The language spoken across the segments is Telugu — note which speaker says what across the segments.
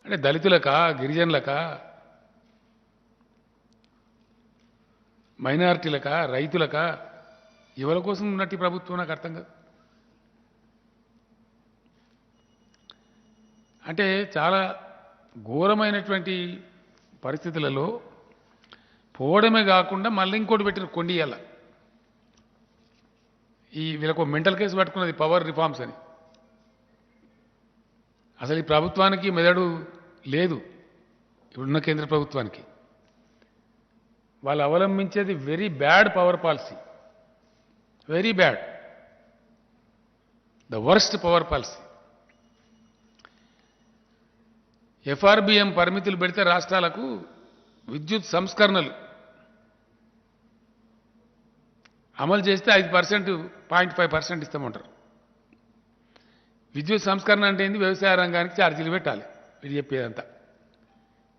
Speaker 1: అంటే దళితులకా, గిరిజనులకా, మైనారిటీలకా, రైతులకా, ఎవరి కోసం ఉన్నట్టు ప్రభుత్వం నాకు అర్థం కాదు. అంటే చాలా ఘోరమైనటువంటి పరిస్థితులలో పోవడమే కాకుండా మళ్ళీ ఇంకోటి పెట్టిన కొండియాల వీళ్ళకు మెంటల్ కేసు పట్టుకున్నది పవర్ రిఫార్మ్స్ అని. అసలు ఈ ప్రభుత్వానికి మెదడు లేదు, ఇప్పుడున్న కేంద్ర ప్రభుత్వానికి. వాళ్ళు అవలంబించేది very bad power policy, very bad, the worst power policy. FRBM పరిమితులు పెడితే రాష్ట్రాలకు విద్యుత్ సంస్కరణలు అమలు చేస్తే 5%, 0.5% ఇస్తామంటారు. విద్యుత్ సంస్కరణ అంటే ఏంది? వ్యవసాయ రంగానికి ఛార్జీలు పెట్టాలి, వీడు చెప్పేదంతా.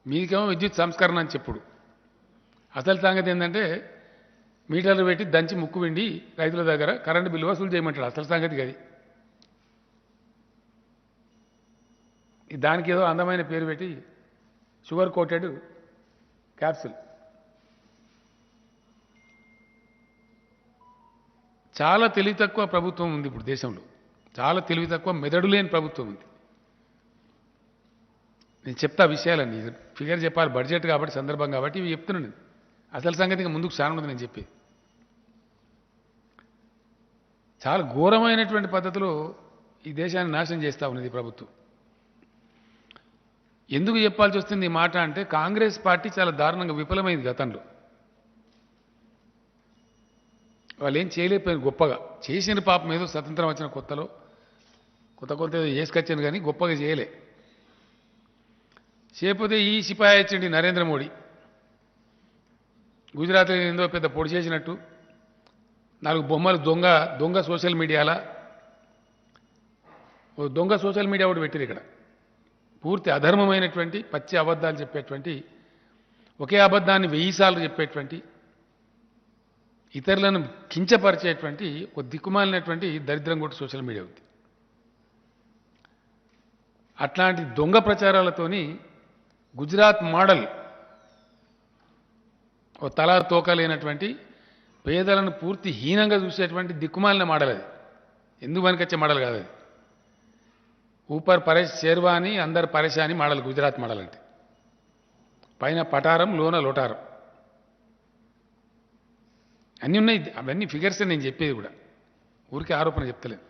Speaker 1: మీకేమో విద్యుత్ సంస్కరణ అని చెప్పుడు. అసలు సంగతి ఏంటంటే మీటర్లు పెట్టి దంచి ముక్కు విండి రైతుల దగ్గర కరెంటు బిల్లు వసూలు చేయమంటాడు. అసలు సంగతి అది. దానికి ఏదో అందమైన పేరు పెట్టి షుగర్ కోటెడ్ క్యాప్సూల్. చాలా తెలివి తక్కువ ప్రభుత్వం ఉంది ఇప్పుడు దేశంలో, చాలా తెలివి తక్కువ, మెదడు లేని ప్రభుత్వం ఉంది. నేను చెప్తా విషయాలన్నీ, ఫిగర్ చెప్పాలి, బడ్జెట్ కాబట్టి, సందర్భం కాబట్టి ఇవి చెప్తున్నాను. అసలు సంగతి ఇంకా ముందుకు సానుంది నేను చెప్పేది. చాలా ఘోరమైనటువంటి పద్ధతిలో ఈ దేశాన్ని నాశనం చేస్తూ ఉన్నది ప్రభుత్వం. ఎందుకు చెప్పాల్సి వస్తుంది ఈ మాట అంటే, కాంగ్రెస్ పార్టీ చాలా దారుణంగా విఫలమైంది గతంలో. వాళ్ళు ఏం చేయలేకపోయారు గొప్పగా. చేసిన పాపం ఏదో స్వతంత్రం వచ్చిన కొత్తలో కొత్త ఏదో చేసుకొచ్చాను, కానీ గొప్పగా చేయలే. చేయకపోతే ఈ సిపాయి వచ్చిండి నరేంద్ర మోడీ, గుజరాత్లో ఏందో పెద్ద పొడి చేసినట్టు 4 బొమ్మలు దొంగ సోషల్ మీడియాలా, ఓ దొంగ సోషల్ మీడియా ఒకటి పెట్టారు ఇక్కడ. పూర్తి అధర్మమైనటువంటి పచ్చి అబద్ధాలు చెప్పేటువంటి, ఒకే అబద్ధాన్ని 1000 సార్లు చెప్పేటువంటి, ఇతరులను కించపరిచేటువంటి ఒక దిక్కుమాలినటువంటి దరిద్రం కూడా సోషల్ మీడియా ఉంది. అట్లాంటి దొంగ ప్రచారాలతోని గుజరాత్ మోడల్, ఓ తలా తోకలేనటువంటి పేదలను పూర్తి హీనంగా చూసేటువంటి దిక్కుమాలిన మోడల్ అది. ఎందుకు పనికొచ్చే మోడల్ కాదు అది. ఊపర్ షేర్వాని అందరు పరేషాని మోడల్ గుజరాత్ మోడల్ అంటే. పైన పటారం, లోన లోటారం అన్నీ ఉన్నాయి. అవన్నీ ఫిగర్స్ నేను చెప్పేది కూడా, ఊరికి ఆరోపణ చెప్తలేదు.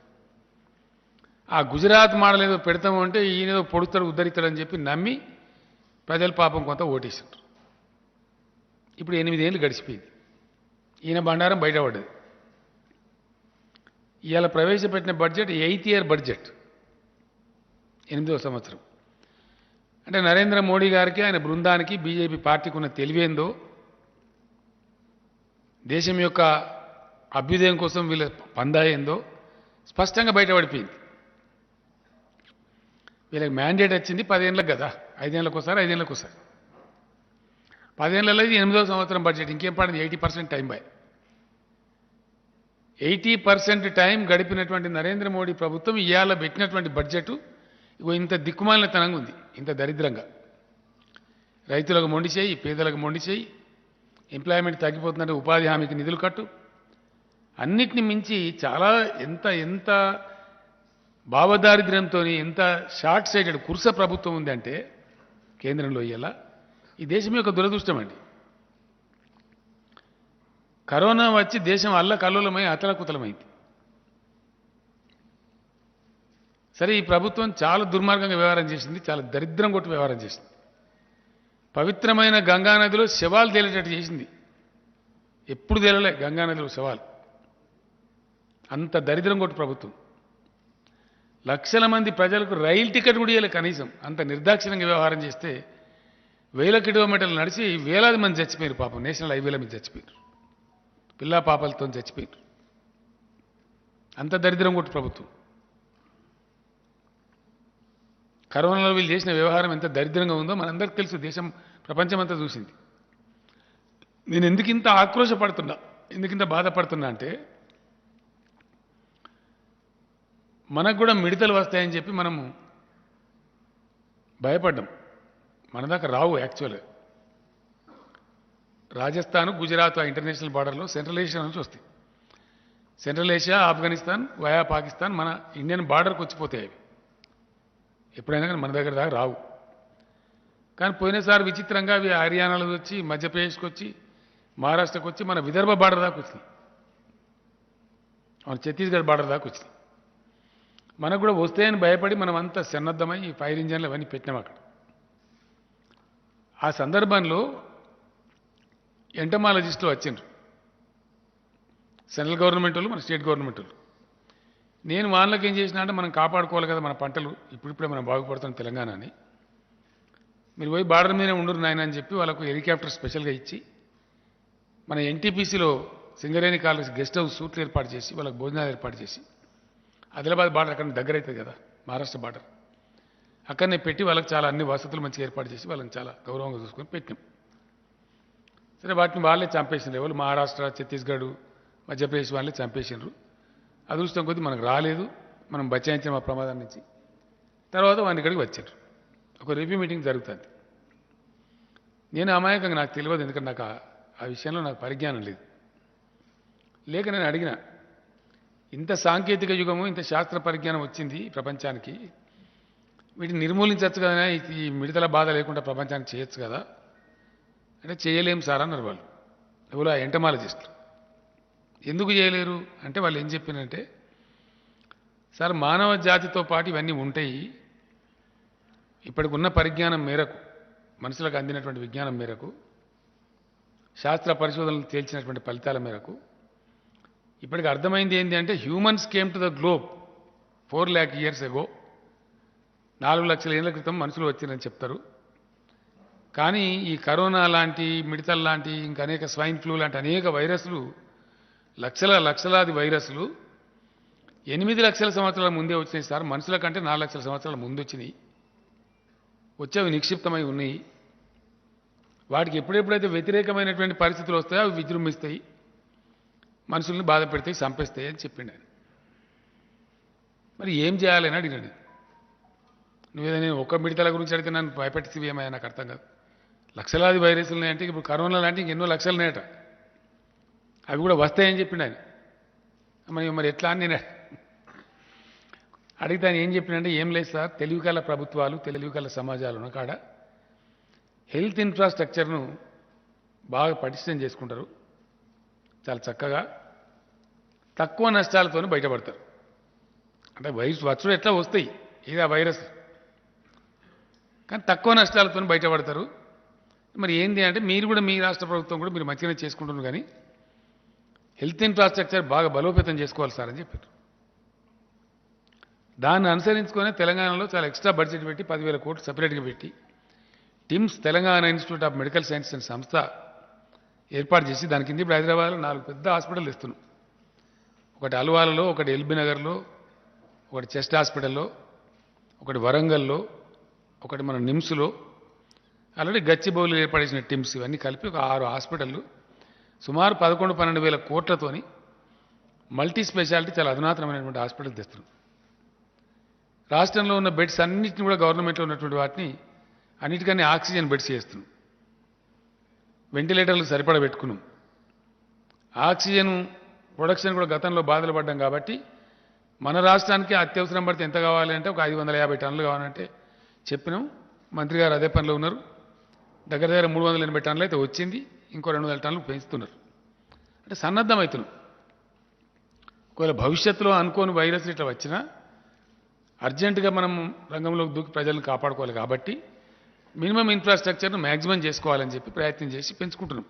Speaker 1: ఆ గుజరాత్ మోడల్ ఏదో పెడతాము అంటే ఈయనేదో పొడుతాడు ఉద్ధరిస్తాడని చెప్పి నమ్మి ప్రజల పాపం కొంత ఓటేసారు. ఇప్పుడు 8 ఏళ్ళు గడిచిపోయింది, ఈయన బండారం బయటపడ్డది. ఇవాళ ప్రవేశపెట్టిన బడ్జెట్ 8th ఇయర్ బడ్జెట్, 8వ సంవత్సరం. అంటే నరేంద్ర మోడీ గారికి, ఆయన బృందానికి, బీజేపీ పార్టీకి ఉన్న తెలివేందో, దేశం యొక్క అభ్యుదయం కోసం వీళ్ళ పందాయిందో స్పష్టంగా బయటపడిపోయింది. వీళ్ళకి మ్యాండేట్ వచ్చింది 10 ఏళ్ళకి కదా, 5 ఏళ్ళకి ఒకసారి, 5 ఏళ్ళకి ఒకసారి. 10 ఏళ్ళలో ఇది 8వ సంవత్సరం బడ్జెట్. ఇంకేం పడింది? 80% టైం బాయ్. 80% టైం గడిపినటువంటి నరేంద్ర మోడీ ప్రభుత్వం ఇవాళ పెట్టినటువంటి బడ్జెట్ ఇగో ఇంత దిక్కుమాలినతనంగా ఉంది, ఇంత దరిద్రంగా. రైతులకు మొండి చేయి, పేదలకు మొండి చేయి, ఎంప్లాయ్మెంట్ తగ్గిపోతుందంటే ఉపాధి హామీకి నిధులు కట్టు, అన్నిటిని మించి చాలా ఎంత భావదారిద్ర్యంతో, ఎంత షార్ట్ సైటెడ్ కుర్స ప్రభుత్వం ఉంది అంటే కేంద్రంలో ఇయ్యాల. ఈ దేశం యొక్క దురదృష్టం అండి. కరోనా వచ్చి దేశం అల్లకల్లోలమై అతలకుతలమైంది. సరే, ఈ ప్రభుత్వం చాలా దుర్మార్గంగా వ్యవహారం చేసింది, చాలా దరిద్రం కొట్టి వ్యవహారం చేసింది. పవిత్రమైన గంగానదిలో శవాలు తేలేటట్టు చేసింది. ఎప్పుడు తేలలే గంగానదిలో శవాలు. అంత దరిద్రం కొట్టి ప్రభుత్వం. లక్షల మంది ప్రజలకు రైలు టికెట్ కూడా ఇవ్వలే కనీసం. అంత నిర్దాక్షిణ్యంగా వ్యవహారం చేస్తే 1000 కిలోమీటర్లు నడిచి వేలాది మంది చచ్చిపోయారు పాపం. నేషనల్ హైవేల మీద చచ్చిపోయారు, పిల్లా పాపలతో చచ్చిపోయారు. అంత దరిద్రం కొట్టి ప్రభుత్వం. కరోనాలో వీళ్ళు చేసిన వ్యవహారం ఎంత దరిద్రంగా ఉందో మనందరికీ తెలుసు, దేశం ప్రపంచమంతా చూసింది. నేను ఎందుకు ఇంత ఆక్రోశపడుతున్నా, ఎందుకు ఇంత బాధపడుతున్నా అంటే, మనకు కూడా మిడతలు వస్తాయని చెప్పి మనము భయపడ్డాం. మన దాకా రావు యాక్చువల్గా. రాజస్థాన్, గుజరాత్ ఆ ఇంటర్నేషనల్ బార్డర్లో సెంట్రల్ ఏషియా నుంచి వస్తాయి. Central Asia, Afghanistan, via Pakistan మన ఇండియన్ బార్డర్కి వచ్చిపోతాయి అవి. ఎప్పుడైనా కానీ మన దగ్గర దాకా రావు. కానీ పోయినసారి విచిత్రంగా అవి హర్యానాలో వచ్చి, మధ్యప్రదేశ్కి వచ్చి, మహారాష్ట్రకి వచ్చి, మన విదర్భ బార్డర్ దాకా వచ్చినాయి, మన ఛత్తీస్గఢ్ బార్డర్ దాకా వచ్చినాయి. మనకు కూడా వస్తాయని భయపడి మనం అంతా సన్నద్ధమై ఫైర్ ఇంజన్లు అవన్నీ పెట్టినాం అక్కడ. ఆ సందర్భంలో ఎంటమాలజిస్టులు వచ్చిండ్రు, సెంట్రల్ గవర్నమెంట్ వాళ్ళు, మన స్టేట్ గవర్నమెంట్ వాళ్ళు. నేను వాళ్ళకి ఏం చేసినా అంటే మనం కాపాడుకోవాలి కదా మన పంటలు, ఇప్పుడిప్పుడే మనం బాగుపడుతున్నాం తెలంగాణ అని, మీరు పోయి బార్డర్ మీదే ఉండరు నాయన అని చెప్పి వాళ్ళకు హెలికాప్టర్ స్పెషల్గా ఇచ్చి, మన ఎన్టీపీసీలో సింగరేణి కాలేజ్ గెస్ట్ హౌస్ సూట్లు ఏర్పాటు చేసి, వాళ్ళకి భోజనాలు ఏర్పాటు చేసి, ఆదిలాబాద్ బార్డర్ అక్కడ దగ్గర అవుతుంది కదా మహారాష్ట్ర బార్డర్, అక్కడనే పెట్టి వాళ్ళకి చాలా అన్ని వసతులు మంచిగా ఏర్పాటు చేసి వాళ్ళని చాలా గౌరవంగా చూసుకొని పెట్టినాం. సరే, వాటిని వాళ్ళే చంపేసినారు. ఎవరు మహారాష్ట్ర, ఛత్తీస్గఢ్, మధ్యప్రదేశ్ వాళ్ళే చంపేసినారు. అదృష్టం కొద్దీ మనకు రాలేదు, మనం బచాయించాం ఆ ప్రమాదం నుంచి. తర్వాత వాడిని ఇక్కడికి వచ్చారు, ఒక రివ్యూ మీటింగ్ జరుగుతుంది. నేను అమాయకంగా, నాకు తెలియదు, ఎందుకంటే నాకు ఆ విషయంలో నాకు పరిజ్ఞానం లేదు. లేక నేను అడిగిన, ఇంత సాంకేతిక యుగము, ఇంత శాస్త్ర పరిజ్ఞానం వచ్చింది ప్రపంచానికి, వీటిని నిర్మూలించవచ్చు కదా, ఈ మిడతల బాధ లేకుండా ప్రపంచానికి చేయొచ్చు కదా అంటే, చేయలేం సార్ అన్నారు వాళ్ళు. ఎవరు? ఆ ఎంటమాలజిస్టులు. ఎందుకు చేయలేరు అంటే వాళ్ళు ఏం చెప్పినంటే, సార్ మానవ జాతితో పాటు ఇవన్నీ ఉంటాయి, ఇప్పటికున్న పరిజ్ఞానం మేరకు, మనుషులకు అందినటువంటి విజ్ఞానం మేరకు, శాస్త్ర పరిశోధనలు తేల్చినటువంటి ఫలితాల మేరకు ఇప్పటికి అర్థమైంది ఏంటి అంటే, humans came to the globe 4 lakh years ago, 4 లక్షల ఏళ్ల క్రితం మనుషులు వచ్చిరని చెప్తారు. కానీ ఈ కరోనా లాంటి, మిడతల్ లాంటి, ఇంకా అనేక స్వైన్ ఫ్లూ లాంటి అనేక వైరస్లు, లక్షలాది వైరస్లు 8 లక్షల సంవత్సరాల ముందే వచ్చినాయి సార్. మనుషుల కంటే 4 లక్షల సంవత్సరాల ముందు వచ్చినాయి, వచ్చేవి నిక్షిప్తమై ఉన్నాయి. వాటికి ఎప్పుడెప్పుడైతే వ్యతిరేకమైనటువంటి పరిస్థితులు వస్తాయో అవి విజృంభిస్తాయి, మనుషుల్ని బాధ పెడతాయి, చంపేస్తాయి అని చెప్పిండు ఆయన. మరి ఏం చేయాలని అడిగినాడు. నువ్వేదో నేను ఒక్క మిడతల గురించి అడిగితే నన్ను భయపెట్టివి ఏమయ్యా, నాకు అర్థం కాదు. లక్షలాది వైరస్లు ఉన్నాయంటే, ఇప్పుడు కరోనా లాంటి ఇంకెన్నో లక్షలు ఉన్నాయట, అవి కూడా వస్తాయని చెప్పిండు ఆయన. మరి ఎట్లా అని నేను అడిగితే ఆయన ఏం చెప్పిండంటే, ఏం లేదు సార్, తెలివికల ప్రభుత్వాలు, తెలివికల సమాజాలు ఉన్న కాడ హెల్త్ ఇన్ఫ్రాస్ట్రక్చర్ను బాగా పటిష్టం చేసుకుంటారు, చాలా చక్కగా తక్కువ నష్టాలతో బయటపడతారు. అంటే వైరస్ వచ్చుడు ఎట్లా వస్తాయి, ఇది ఆ వైరస్, కానీ తక్కువ నష్టాలతో బయటపడతారు. మరి ఏంటి అంటే, మీరు కూడా మీ రాష్ట్ర ప్రభుత్వం కూడా మీరు మంచిగానే చేసుకుంటున్నారు, కానీ హెల్త్ ఇన్ఫ్రాస్ట్రక్చర్ బాగా బలోపేతం చేసుకోవాలి సార్ అని చెప్పారు. దాన్ని అనుసరించుకొని తెలంగాణలో చాలా ఎక్స్ట్రా బడ్జెట్ పెట్టి 10,000 కోట్లు సపరేట్గా పెట్టి TIMS, Telangana institute of medical science and సంస్థ ఏర్పాటు చేసి, దాని కింద ఇప్పుడు హైదరాబాద్లో 4 పెద్ద హాస్పిటల్ ఇస్తున్నాం. ఒకటి అల్వాలలో, ఒకటి ఎల్బీ నగర్లో, ఒకటి చెస్ట్ హాస్పిటల్లో, ఒకటి వరంగల్లో, ఒకటి మన నిమ్స్లో, ఆల్రెడీ గచ్చిబౌలిలో ఏర్పడేసిన టిమ్స్, ఇవన్నీ కలిపి ఒక 6 హాస్పిటళ్ళు సుమారు 11-12 వేల కోట్లతోని మల్టీ స్పెషాలిటీ చాలా అధునాతనమైనటువంటి హాస్పిటల్ తెస్తున్నాం. రాష్ట్రంలో ఉన్న బెడ్స్ అన్నింటినీ కూడా, గవర్నమెంట్లో ఉన్నటువంటి వాటిని అన్నిటికన్నా ఆక్సిజన్ బెడ్స్ చేస్తున్నాం, వెంటిలేటర్లు సరిపడా పెట్టుకున్నాం. ఆక్సిజన్ ప్రొడక్షన్ కూడా గతంలో బాధలు పడ్డాం కాబట్టి, మన రాష్ట్రానికి అత్యవసరం పడితే ఎంత కావాలి అంటే ఒక 550 టన్నులు కావాలంటే చెప్పినాం. మంత్రి గారు అదే పనిలో ఉన్నారు. దగ్గర 380 టన్నులు అయితే వచ్చింది, ఇంకో 200 టన్నులు పెంచుతున్నారు. అంటే సన్నద్ధమవుతున్నాం. ఒకవేళ భవిష్యత్తులో అనుకోని వైరస్ ఇట్లా వచ్చినా అర్జెంటుగా మనం రంగంలోకి దూకి ప్రజలను కాపాడుకోవాలి కాబట్టి మినిమం ఇన్ఫ్రాస్ట్రక్చర్ను మ్యాక్సిమం చేసుకోవాలని చెప్పి ప్రయత్నం చేసి పెంచుకుంటున్నాం.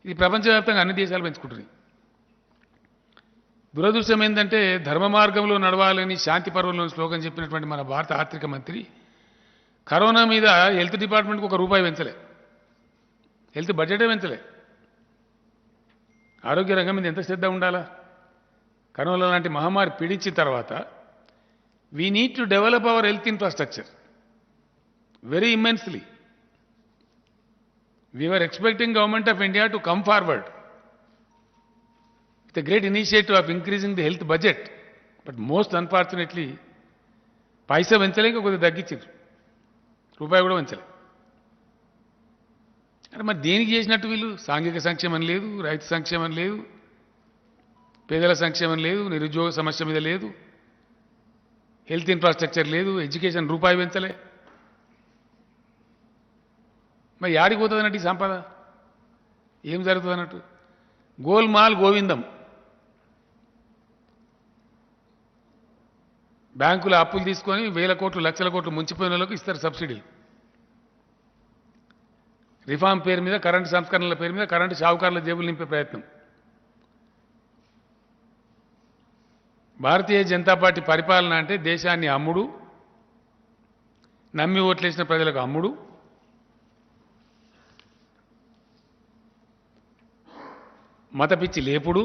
Speaker 1: ఇది ప్రపంచవ్యాప్తంగా అన్ని దేశాలు పెంచుకుంటున్నాయి. దురదృష్టం ఏంటంటే, ధర్మ మార్గంలో నడవాలని శాంతి పర్వంలో స్లోగన్ చెప్పినటువంటి మన భారత ఆర్థిక మంత్రి కరోనా మీద హెల్త్ డిపార్ట్మెంట్కి ₹1 పెంచలే, హెల్త్ బడ్జెటే పెంచలే. ఆరోగ్య రంగం మీద ఎంత శ్రద్ధ ఉండాలా? కరోనా లాంటి మహమ్మారి పీడించిన తర్వాత we need to develop our health infrastructure very immensely. We were expecting Government of India to come forward with a great initiative of increasing the health budget, but most unfortunately, paisa venchale కొద్దిగా తగ్గించారు, రూపాయి కూడా వెంచలే. అంటే మరి దేనికి చేసినట్టు వీళ్ళు? సాంఘిక సంక్షేమం లేదు, రైతు సంక్షేమం లేదు, పేదల సంక్షేమం లేదు, నిరుద్యోగ సమస్య మీద లేదు, హెల్త్ ఇన్ఫ్రాస్ట్రక్చర్ లేదు, ఎడ్యుకేషన్ రూపాయి పెంచలే. మరి యాడికి పోతుంది అన్నట్టు ఈ సంపద? ఏం జరుగుతుంది అన్నట్టు? గోల్మాల్ గోవిందం. బ్యాంకుల అప్పులు తీసుకొని వేల కోట్లు లక్షల కోట్లు ముంచిపోయిన వాళ్ళకు ఇస్తారు సబ్సిడీలు. రిఫార్మ్ పేరు మీద, కరెంటు సంస్కరణల పేరు మీద కరెంటు షావుకారుల జేబులు నింపే ప్రయత్నం. భారతీయ జనతా పార్టీ పరిపాలన అంటే దేశాన్ని అమ్ముడు, నమ్మి ఓట్లేసిన ప్రజలకు అమ్ముడు, మతపిచ్చి లేపుడు,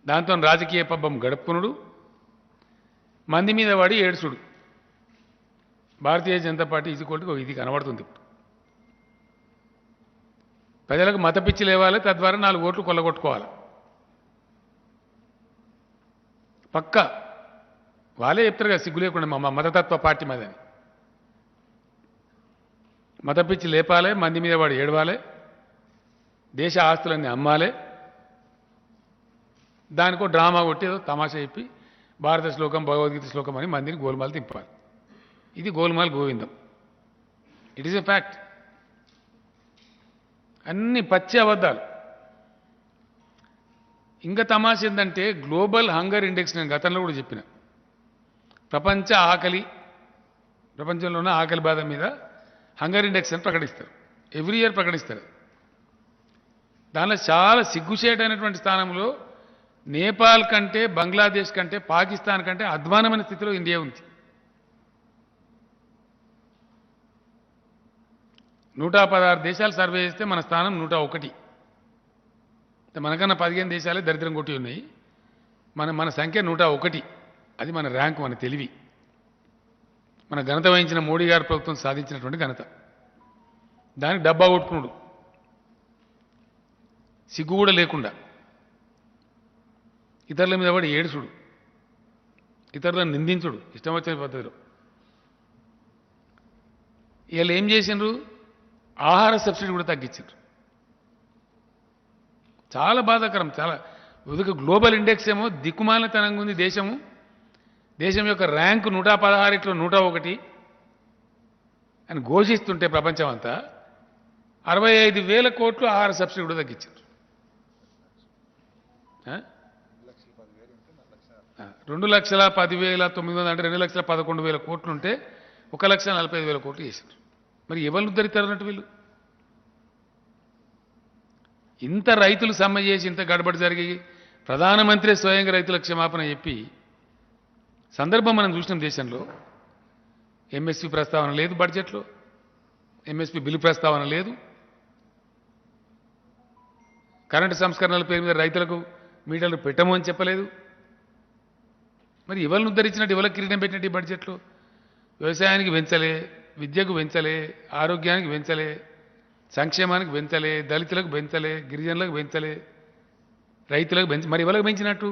Speaker 1: దాంతో రాజకీయ పబ్బం గడుపుకునుడు, మంది మీద వాడి ఏడుచుడు. భారతీయ జనతా పార్టీ ఇది కనబడుతుంది. ఇప్పుడు ప్రజలకు మతపిచ్చి లేవాలి, తద్వారా 4 ఓట్లు కొల్లగొట్టుకోవాలి. పక్క వాళ్ళే చెప్తారు కదా సిగ్గు లేకుండా మా మతతత్వ పార్టీ మాదని. మతపిచ్చి లేపాలి, మంది మీద వాడు ఏడవాలి, దేశ ఆస్తులన్నీ అమ్మాలి, దానికో డ్రామా కొట్టి ఏదో తమాషా చెప్పి భారత శ్లోకం భగవద్గీత శ్లోకం అని మందిని గోల్మాలు తింపాలి. ఇది గోల్మాల్ గోవిందం. It is a fact. అన్ని పచ్చి అబద్ధాలు. ఇంకా తమాష ఏంటంటే గ్లోబల్ హంగర్ ఇండెక్స్ నేను గతంలో కూడా చెప్పిన, ప్రపంచంలో ఉన్న ఆకలి బాధ మీద హంగర్ ఇండెక్స్ అని ప్రకటిస్తారు. ఎవ్రీ ఇయర్ ప్రకటిస్తారు. దానిలో చాలా సిగ్గుచేటైనటువంటి స్థానంలో నేపాల్ కంటే, బంగ్లాదేశ్ కంటే, పాకిస్తాన్ కంటే అధ్వానమైన స్థితిలో ఇండియా ఉంది. 116 దేశాలు సర్వే చేస్తే మన స్థానం 101. మనకన్నా 15 దేశాలే దరిద్రం కొట్టి ఉన్నాయి. మన సంఖ్య 101. అది మన ర్యాంకు, మన తెలివి, మన ఘనత వహించిన మోడీ గారి ప్రభుత్వం సాధించినటువంటి ఘనత. దానికి డబ్బా కొట్టుకున్నాడు, సిగ్గు కూడా లేకుండా. ఇతరుల మీద పడి ఏడుచుడు, ఇతరులను నిందించుడు ఇష్టం వచ్చిన పద్ధతిలో. వీళ్ళు ఏం చేసిండ్రు? ఆహార సబ్సిడీ కూడా తగ్గించారు. చాలా బాధాకరం. చాలా గ్లోబల్ ఇండెక్స్ ఏమో దిక్కుమాలినతనంగా ఉంది దేశము. దేశం యొక్క ర్యాంకు 116లో 101 అని ఘోషిస్తుంటే ప్రపంచం అంతా 65,000 కోట్లు ఆహార సబ్సిడీ కూడా తగ్గించారు. 2,10,900 అంటే 2,11,000 కోట్లు ఉంటే 1,45,000 కోట్లు చేశారు. మరి ఎవరు ఉద్ధరిస్తారు అన్నట్టు వీళ్ళు? ఇంత రైతులు సమ్మె చేసి ఇంత గడబడి జరిగి ప్రధానమంత్రి స్వయంగా రైతుల క్షమాపణ చెప్పి సందర్భం మనం చూసినాం. దేశంలో ఎంఎస్పీ ప్రస్తావన లేదు, బడ్జెట్లో ఎంఎస్పీ బిల్లు ప్రస్తావన లేదు, కరెంటు సంస్కరణల పేరు మీద రైతులకు మీటర్లు పెట్టము అని చెప్పలేదు. మరి ఎవరిని ఉద్ధరించినట్టు, ఎవరికి కిరీటం పెట్టినట్టు ఈ బడ్జెట్లో? వ్యవసాయానికి పెంచలే, విద్యకు పెంచలే, ఆరోగ్యానికి పెంచలే, సంక్షేమానికి పెంచలే, దళితులకు పెంచలే, గిరిజనులకు పెంచలే, రైతులకు మరి ఎవరికి పెంచినట్టు?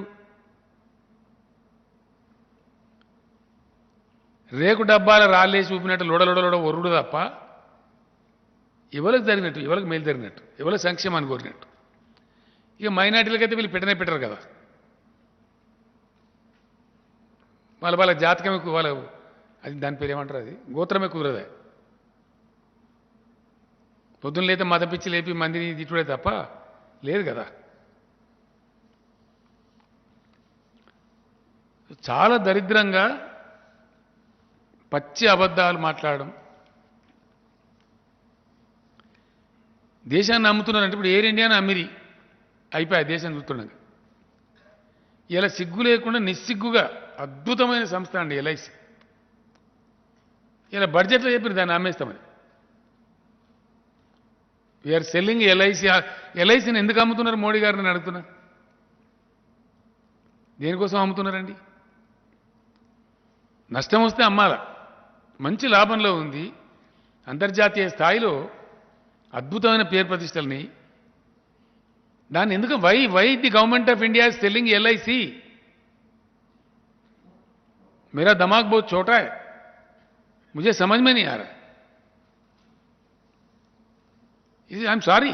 Speaker 1: రేకు డబ్బాల రాళ్ళేసి చూపినట్టు లోడలోడ ఒరుడు తప్ప ఎవరికి జరిగినట్టు, ఎవరికి మేలు జరిగినట్టు, ఎవరికి సంక్షేమాన్ని కోరినట్టు? ఇక మైనార్టీలకైతే వీళ్ళు పెట్టరు కదా. వాళ్ళ జాతకం ఎక్కువ, వాళ్ళ అది దాని పేరు ఏమంటారు, అది గోత్రమే కుదరదే. పొద్దున్న లేతే మతపిచ్చి లేపి మందిని తిట్టుడే తప్ప లేదు కదా. చాలా దరిద్రంగా పచ్చి అబద్ధాలు మాట్లాడడం. దేశాన్ని అమ్ముతున్నారంటే ఇప్పుడు ఎయిర్ ఇండియాని అమ్మిరి అయిపోయా దేశం చూస్తుండగా. ఇలా సిగ్గు లేకుండా నిస్సిగ్గుగా అద్భుతమైన సంస్థ అండి ఎల్ఐసి. ఇలా బడ్జెట్లో చెప్పిన దాన్ని అమ్మేస్తామని. We are selling LIC. ఎల్ఐసిని ఎందుకు అమ్ముతున్నారు మోడీ గారిని అడుగుతున్నా? దేనికోసం అమ్ముతున్నారండి? నష్టం వస్తే అమ్మాల, మంచి లాభంలో ఉంది, అంతర్జాతీయ స్థాయిలో అద్భుతమైన పేరు ప్రతిష్టల్ని. దాన్ని ఎందుకు why the government of India is selling LIC? मेरा दिमाग बहुत छोटा है, मुझे समझ में नहीं आ रहा है. ఇది I'm sorry,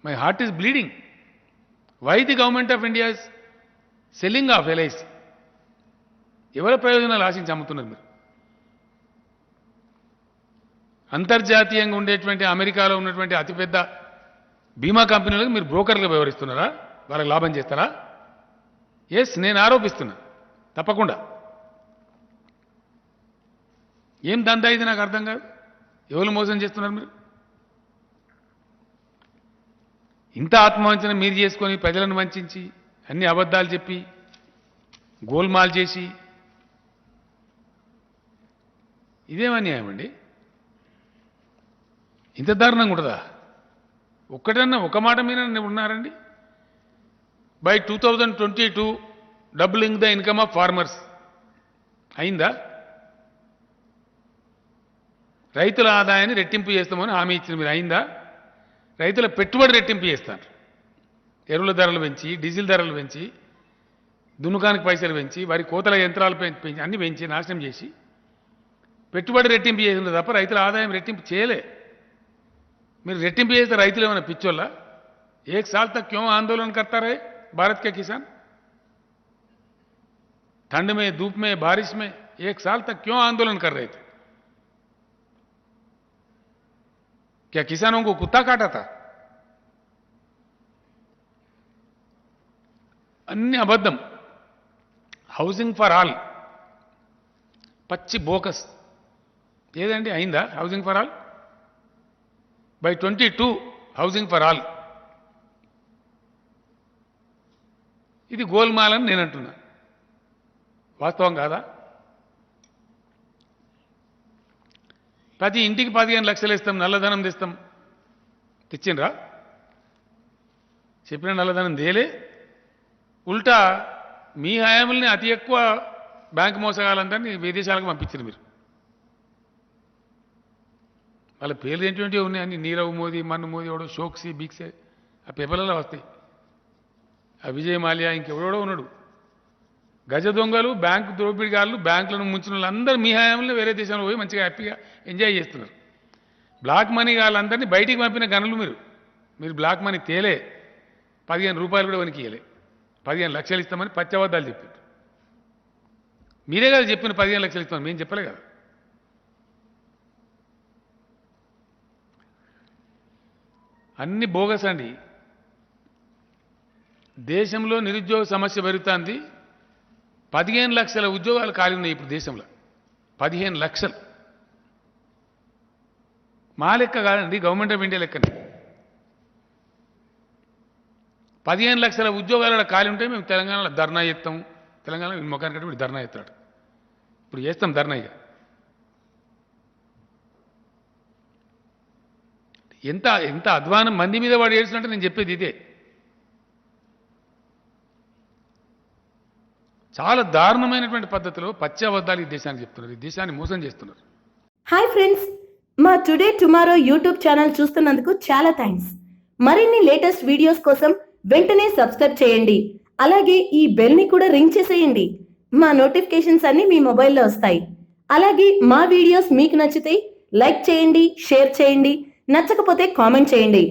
Speaker 1: my heart is bleeding. Why the government of India is selling of LIC? ఎవరి ప్రయోజనాలు ఆశించి అమ్ముతున్నారు మీరు? అంతర్జాతీయంగా ఉండేటువంటి అమెరికాలో ఉన్నటువంటి అతిపెద్ద బీమా కంపెనీలకు మీరు బ్రోకర్గా వ్యవహరిస్తున్నారా? వాళ్ళకి లాభం చేస్తారా? ఎస్, నేను ఆరోపిస్తున్నా తప్పకుండా. ఏం దందా ఇది నాకు అర్థం కాదు. ఎవరు మోసం చేస్తున్నారు మీరు? ఇంత ఆత్మవంచన మీరు చేసుకొని ప్రజలను వంచి అన్ని అబద్ధాలు చెప్పి గోల్మాల్ చేసి ఇదేమన్యాయం అండి? ఇంత దారుణంగా ఉంటుందా? ఒక్కటన్నా ఒక మాట మీద ఉన్నారండి? By 2022 doubling the income of farmers అయిందా? రైతుల ఆదాయాన్ని రెట్టింపు చేస్తామని హామీ ఇచ్చిన మీరు అయిందా? రైతుల పెట్టుబడి రెట్టింపు చేస్తారు. ఎరువుల ధరలు పెంచి, డీజిల్ ధరలు పెంచి, దున్నుకానికి పైసలు పెంచి, వారి కోతల యంత్రాలు పెంచి అన్ని పెంచి నాశనం చేసి పెట్టుబడి రెట్టింపు చేసింది తప్ప రైతుల ఆదాయం రెట్టింపు చేయలే. మీరు రెట్టింపు చేస్తే రైతులు ఏమైనా పిచ్చోళ్ళా? एक साल तक क्यों आंदोलन करता रहे भारत के किसान? ठंड में, धूप में, बारिश में 1 साल तक क्यों आंदोलन कर रहे थे? क्या किसानों को कुत्ता काटा था? अन्य अबद्धम. హౌసింగ్ ఫర్ ఆల్ పచ్చి బోకస్. ఏదండి అయిందా housing for all? By 22 housing for all. ఇది గోల్మాలని నేను అంటున్నా. వాస్తవం కాదా? ప్రతి ఇంటికి 15 లక్షలు ఇస్తాం, నల్లధనం తెస్తాం. తెచ్చిండ్రా? చెప్పిన నల్లధనం దేలే. ఉల్టా మీ హయాంల్ని అతి ఎక్కువ బ్యాంకు మోసగాలందరినీ విదేశాలకు పంపించారు మీరు. వాళ్ళ పేర్లు ఏంటంటే ఉన్నాయి అన్ని. నీరవ్ మోదీ, మన్ను మోదీ, ఎవడో షోక్సీ, బిక్సే, ఆ పేపర్లలో వస్తాయి. ఆ విజయ్ మాల్యా, ఇంకెవడో ఉన్నాడు. గజ దొంగలు, బ్యాంకు దోపిడిగాళ్ళు, బ్యాంకులను ముంచిన వాళ్ళందరూ మీ హయాంలో వేరే దేశంలో పోయి మంచిగా హ్యాపీగా ఎంజాయ్ చేస్తున్నారు. బ్లాక్ మనీ వాళ్ళందరినీ బయటికి పంపిన గనులు మీరు. మీరు బ్లాక్ మనీ తేలే. 15 రూపాయలు కూడా వనికి ఇయ్యలే. 15 లక్షలు ఇస్తామని పచ్చబద్దాలు చెప్పారు. మీరే కదా చెప్పిన 15 లక్షలు ఇస్తామని, మేము చెప్పలే కదా. అన్ని బోగస్ అండి. దేశంలో నిరుద్యోగ సమస్య పెరుగుతుంది. 15 లక్షల ఉద్యోగాలు ఖాళీ ఉన్నాయి ఇప్పుడు దేశంలో. 15 లక్షలు. మా లెక్క కాదండి, గవర్నమెంట్ ఆఫ్ ఇండియా లెక్కనే. 15 లక్షల ఉద్యోగాల ఖాళీ ఉంటే మేము తెలంగాణలో ధర్నా చేస్తాం. తెలంగాణలో ముఖానికి ఇప్పుడు ధర్నా చేస్తాడు. ఇప్పుడు చేస్తాం ధర్నా. ఇక ఎంత ఎంత అధ్వానం మంది మీద వాడు ఏడుస్తున్నట్టే నేను చెప్పేది ఇదే. చాలా దారుణమైనటువంటి పద్ధతిలో పచ్చబద్దాలు ఈ దేశానికి చెప్తున్నారు. ఈ దేశాన్ని మోసం చేస్తున్నారు.
Speaker 2: హాయ్ ఫ్రెండ్స్, మా టుడే టుమారో యూట్యూబ్ ఛానల్ చూస్తున్నందుకు చాలా థ్యాంక్స్. మరిన్ని లేటెస్ట్ వీడియోస్ కోసం వెంటనే సబ్స్క్రైబ్ చేయండి. అలాగే ఈ బెల్ ని కూడా రింగ్ చేసేయండి. మా నోటిఫికేషన్స్ అన్ని మీ మొబైల్లో వస్తాయి. అలాగే మా వీడియోస్ మీకు నచ్చితే లైక్ చేయండి, షేర్ చేయండి, నచ్చకపోతే కామెంట్ చేయండి.